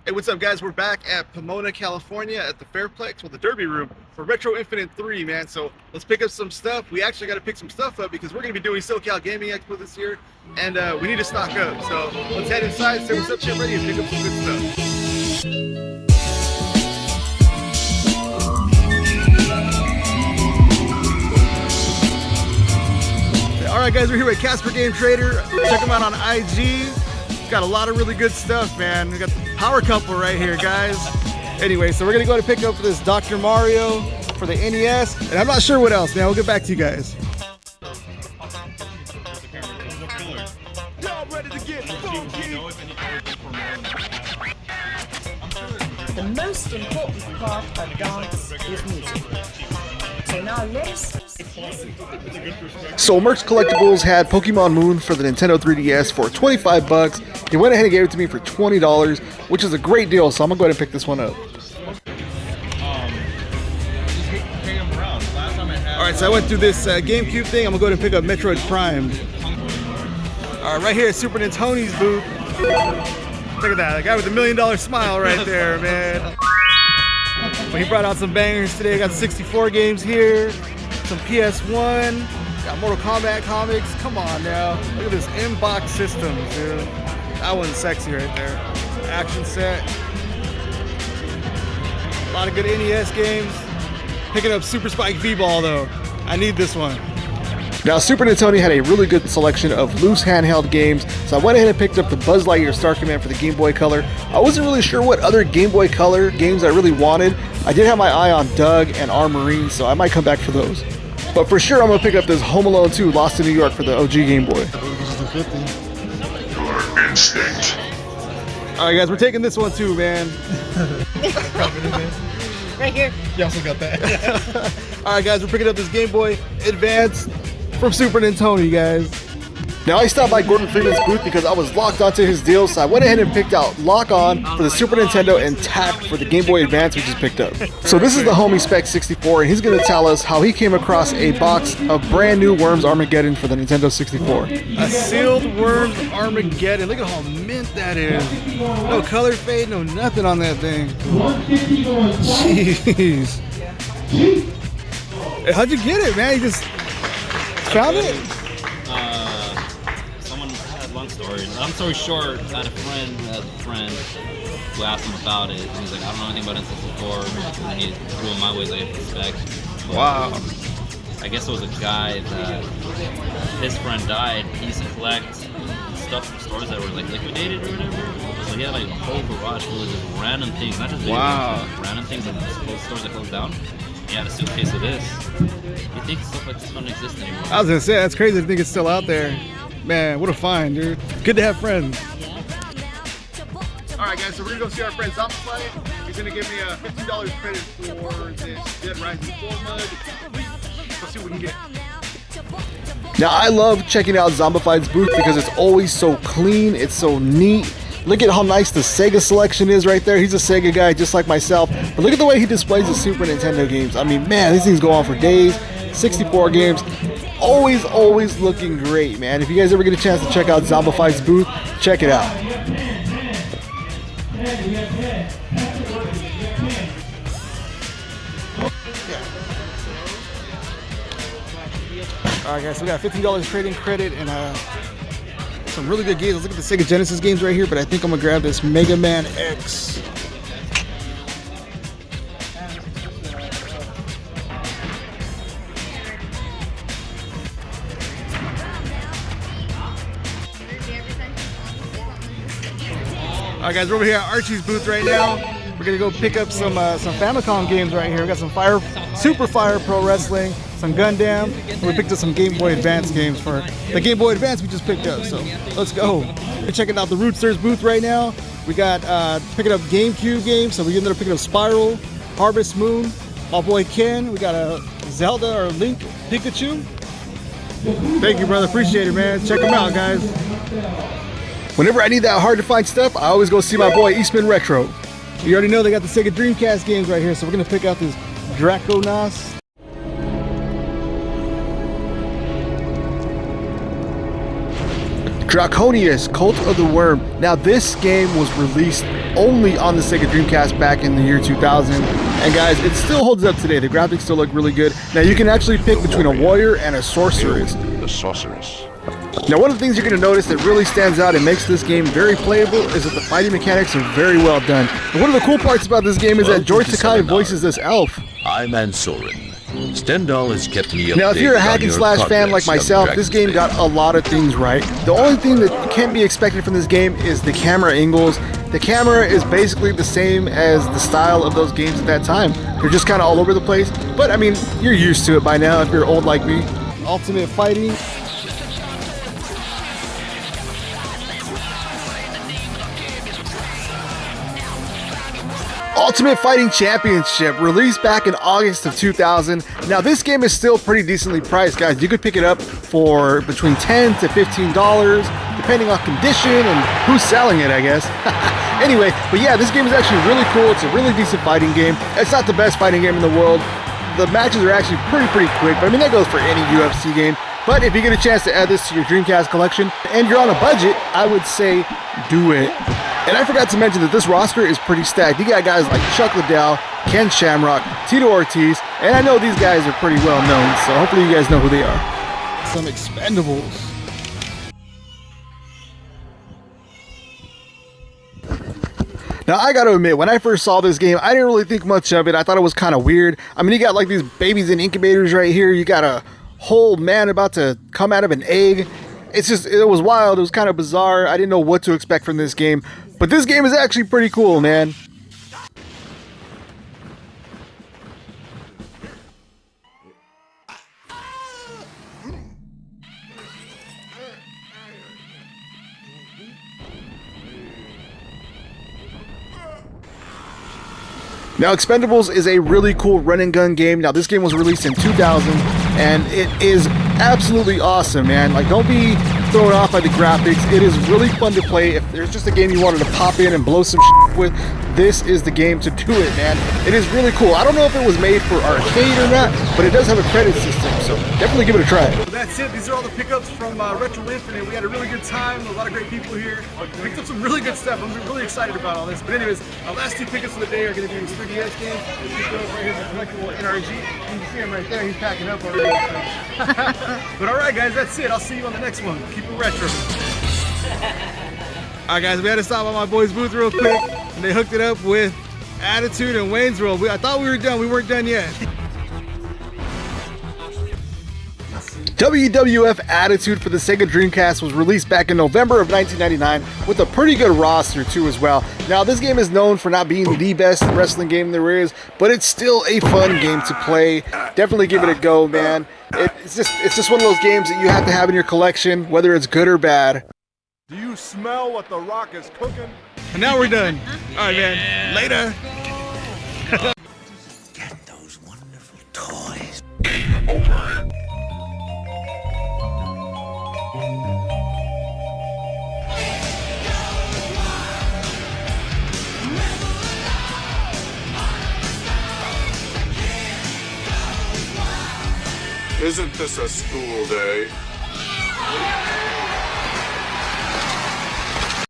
Hey, what's up, guys? We're back at Pomona, California at the Fairplex with the Derby Room for Retro Infinite 3, man. So let's pick up some stuff. We actually got to pick some stuff up because we're going to be doing SoCal Gaming Expo this year, and we need to stock up. So let's head inside, say what's up, get ready, and pick up some good stuff. Alright guys, we're here with Casper Game Trader. Check him out on IG. He's got a lot of really good stuff, man. We got the power couple right here, guys. Anyway, so we're gonna go to pick up this Dr. Mario for the NES, and I'm not sure what else, man. We'll get back to you guys. Y'all ready to get funky? The most important part of dance is music. So now let's... So Merck's Collectibles had Pokemon Moon for the Nintendo 3DS for 25 bucks. He went ahead and gave it to me for $20, which is a great deal, so I'm gonna go ahead and pick this one up. Alright, so I went through this GameCube thing. I'm gonna go ahead and pick up Metroid Prime. Alright, right here at Super Nintendo's booth. Look at that, the guy with the $1 million smile right there, man. Well, he brought out some bangers today. Got 64 games here, some PS1, got Mortal Kombat comics. Come on now, look at this inbox system, dude. That one's sexy right there. Action set. A lot of good NES games. Picking up Super Spike V-Ball though. I need this one. Now, Super Nintendo had a really good selection of loose handheld games, so I went ahead and picked up the Buzz Lightyear Star Command for the Game Boy Color. I wasn't really sure what other Game Boy Color games I really wanted. I did have my eye on Doug and R Marine, so I might come back for those. But for sure, I'm going to pick up this Home Alone 2 Lost in New York for the OG Game Boy. Instinct. Alright guys, we're taking this one too, man. Right here. You also got that. Alright guys, we're picking up this Game Boy Advance from Super Nintendo, you guys. Now I stopped by Gordon Freeman's booth because I was locked onto his deal, so I went ahead and picked out Lock On for the Super Nintendo and Tact for the Game Boy Advance we just picked up. So this is the homie Spec 64, and he's going to tell us how he came across a box of brand new Worms Armageddon for the Nintendo 64. A sealed Worms Armageddon. Look at how mint that is. No color fade, no nothing on that thing. Jeez. Hey, how'd you get it, man? You just found it? Someone had long story. Long story short, I had a friend who asked him about it. And he's like, I don't know anything about N64. And he threw it my way, like, respect. Wow. I guess it was a guy that his friend died. He used to collect stuff from stores that were like liquidated or whatever. So he had like a whole garage full of just random things, not just video games, random things at stores that closed down. He had a suitcase of this. You think stuff like this don't exist anymore? I was gonna say, that's crazy to think it's still out there. Man, what a find, dude. Good to have friends. Alright guys, so we're gonna go see our friend Zombify. He's gonna give me a $15 credit for this Dead Rising 4 mud. Let's see what we can get. Now I love checking out Zombify's booth because it's always so clean, it's so neat. Look at how nice the Sega selection is right there. He's a Sega guy just like myself. But look at the way he displays the Super Nintendo games. I mean, man, these things go on for days. 64 games. Always looking great, man. If you guys ever get a chance to check out Zombify's booth, check it out. Alright guys, so we got $15 trading credit and some really good games. Let's look at the Sega Genesis games right here, but I think I'm gonna grab this Mega Man X. Alright guys, we're over here at Archie's booth right now. We're gonna go pick up some Famicom games right here. We got some Super Fire Pro Wrestling, some Gundam, and we picked up some Game Boy Advance games for the Game Boy Advance we just picked up. So let's go. We're checking out the Rootsters booth right now. We got picking up GameCube games, so we ended up picking up Spiral, Harvest Moon, my boy Ken. We got a Zelda or Link Pikachu. Thank you, brother. Appreciate it, man. Check them out, guys. Whenever I need that hard to find stuff, I always go see my boy Eastman Retro. You already know they got the Sega Dreamcast games right here, so we're gonna pick out this Draconos. Draconius, Cult of the Worm. Now this game was released only on the Sega Dreamcast back in the year 2000. And guys, it still holds up today. The graphics still look really good. Now you can actually pick between a warrior and a sorceress. The sorceress. Now one of the things you're going to notice that really stands out and makes this game very playable is that the fighting mechanics are very well done. And one of the cool parts about this game is that George Takei voices this elf. I'm Ansorin. Stendhal has kept me updated. Now if you're a hack on and your slash fan progress like of myself, this Dragon's game Maid. got a lot of things right. The only thing that can't be expected from this game is the camera angles. The camera is basically the same as the style of those games at that time. They're just kind of all over the place. But I mean, you're used to it by now if you're old like me. Ultimate Fighting. Ultimate Fighting Championship, released back in August of 2000. Now this game is still pretty decently priced, guys. You could pick it up for between $10 to $15, depending on condition and who's selling it, I guess. Anyway, but yeah, this game is actually really cool. It's a really decent fighting game. It's not the best fighting game in the world. The matches are actually pretty quick, but I mean, that goes for any UFC game. But if you get a chance to add this to your Dreamcast collection, and you're on a budget, I would say do it. And I forgot to mention that this roster is pretty stacked. You got guys like Chuck Liddell, Ken Shamrock, Tito Ortiz, and I know these guys are pretty well known, so hopefully you guys know who they are. Some Expendables. Now I gotta admit, when I first saw this game, I didn't really think much of it. I thought it was kind of weird. I mean, you got like these babies in incubators right here. You got a whole man about to come out of an egg. It's just, it was wild. It was kind of bizarre. I didn't know what to expect from this game. But this game is actually pretty cool, man. Now, Expendables is a really cool run and gun game. Now, this game was released in 2000, and it is absolutely awesome, man. Like, don't be thrown off by the graphics. It is really fun to play. If there's just a game you wanted to pop in and blow some shit with, this is the game to do it, man. It is really cool. I don't know if it was made for arcade or not, but it does have a credit system, so definitely give it a try. So that's it. These are all the pickups from Retro Infinite. We had a really good time. A lot of great people here. Picked up some really good stuff. I'm really excited about all this. But anyways, our last two pickups of the day are going to be these 3DS games. Picked up right here, the collectible NRG. You can see him right there. He's packing up already. But all right, guys, that's it. I'll see you on the next one. Keep it retro. All right, guys, we had to stop by my boy's booth real quick, and they hooked it up with Attitude and Wayne's World. I thought we were done. We weren't done yet. WWF Attitude for the Sega Dreamcast was released back in November of 1999 with a pretty good roster too as well. Now this game is known for not being the best wrestling game there is, but it's still a fun game to play. Definitely give it a go, man. It's just one of those games that you have to have in your collection, whether it's good or bad. Do you smell what the Rock is cooking? And now we're done. All right, man. Later. Get those wonderful toys. Isn't this a school day?